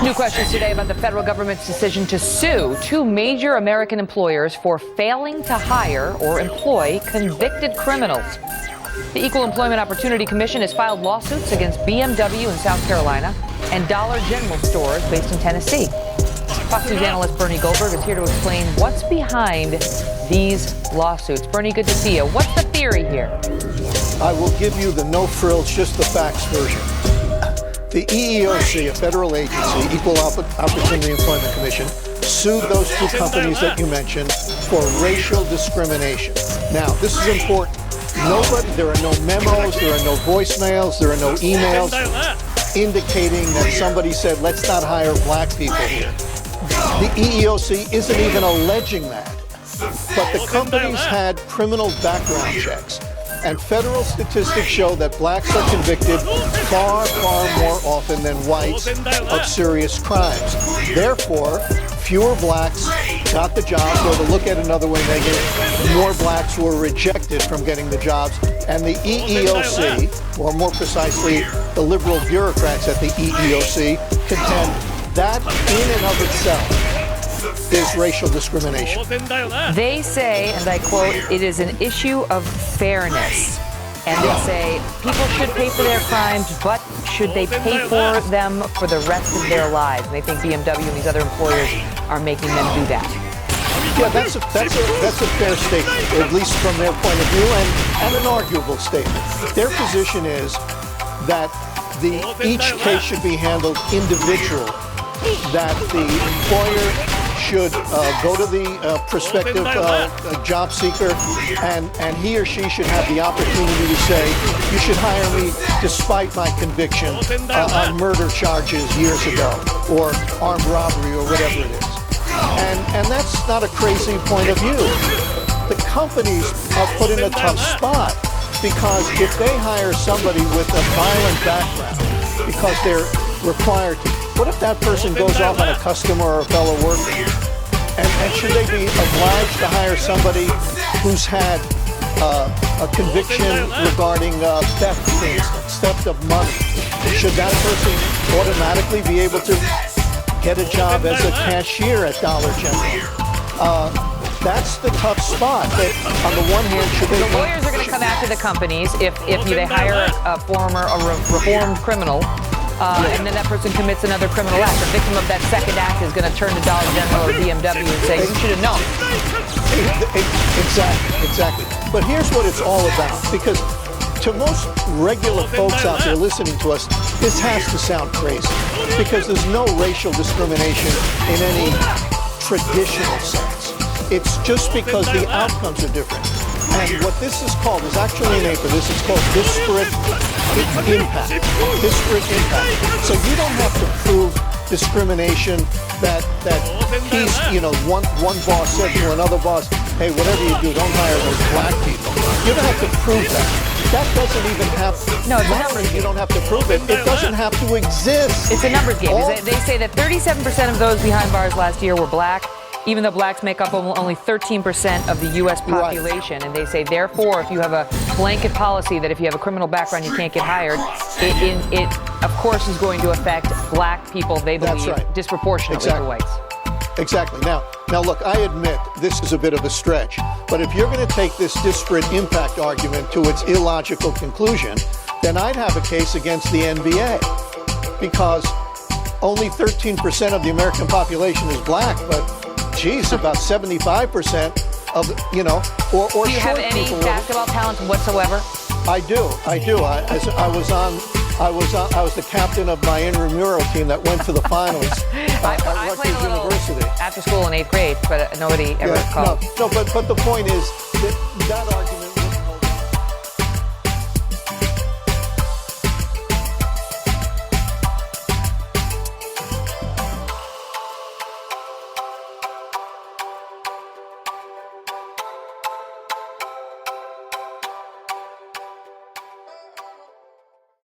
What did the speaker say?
New questions today about the federal government's decision to sue two major American employers for failing to hire or employ convicted criminals. The Equal Employment Opportunity Commission has filed lawsuits against BMW in South Carolina and Dollar General stores based in Tennessee. Fox News analyst Bernie Goldberg is here to explain what's behind these lawsuits. Bernie, good to see you. What's the theory here? I will give you the no frills, just the facts version. The EEOC, a federal agency, Equal Opportunity Employment Commission, sued those two companies that you mentioned for racial discrimination. Now, this is important. There are no memos, there are no voicemails, there are no emails indicating that somebody said, let's not hire black people here. The EEOC isn't even alleging that. But the companies had criminal background checks. And federal statistics show that blacks are convicted far, far more often than whites of serious crimes. Therefore, fewer blacks got the jobs, or to look at another way negative, more blacks were rejected from getting the jobs. And the EEOC, or more precisely, the liberal bureaucrats at the EEOC, contend that in and of itself is racial discrimination. They say, and I quote, it is an issue of fairness. And they say people should pay for their crimes, but should they pay for them for the rest of their lives? And they think BMW and these other employers are making them do that. Yeah, that's a fair statement, at least from their point of view, and an arguable statement. Their position is that each case should be handled individually, that the employer should go to the prospective job seeker, and he or she should have the opportunity to say, you should hire me despite my conviction on murder charges years ago, or armed robbery, or whatever it is. And that's not a crazy point of view. The companies are put in a tough spot, because if they hire somebody with a violent background, because they're required to, what if that person goes off on a customer or a fellow worker? And should they be obliged to hire somebody who's had a conviction regarding theft, for instance, theft of money? Should that person automatically be able to get a job as a cashier at Dollar General? That's the tough spot. That, on the one hand, should they... The lawyers are going to come after the companies if they hire a reformed criminal, and then that person commits another criminal act. The victim of that second act is going to turn to Dollar General or BMW and say, you should have known. Exactly. But here's what it's all about, because to most regular folks out there listening to us, this has to sound crazy, because there's no racial discrimination in any traditional sense. It's just because the outcomes are different. And what this is called is actually a name for this. It's called disparate impact. Disparate impact. So you don't have to prove discrimination that he's, one boss said to another boss, hey, whatever you do, don't hire those black people. You don't have to prove that. That doesn't even have to. No, it's a numbers game. You don't have to prove it. It doesn't have to exist. It's a numbers game. They say that 37% of those behind bars last year were black, even though blacks make up only 13% of the U.S. population. Right. And they say, therefore, if you have a blanket policy that if you have a criminal background, you can't get hired, it of course, is going to affect black people, they believe, disproportionately to whites. Exactly. Now, look, I admit this is a bit of a stretch, but if you're going to take this disparate impact argument to its illogical conclusion, then I'd have a case against the NBA, because only 13% of the American population is black, but geez, about 75% of, or do you have any basketball talent whatsoever? I do. I was the captain of my intramural team that went to the finals at Rutgers University. After school in 8th grade, but nobody ever called. No, but the point is that argument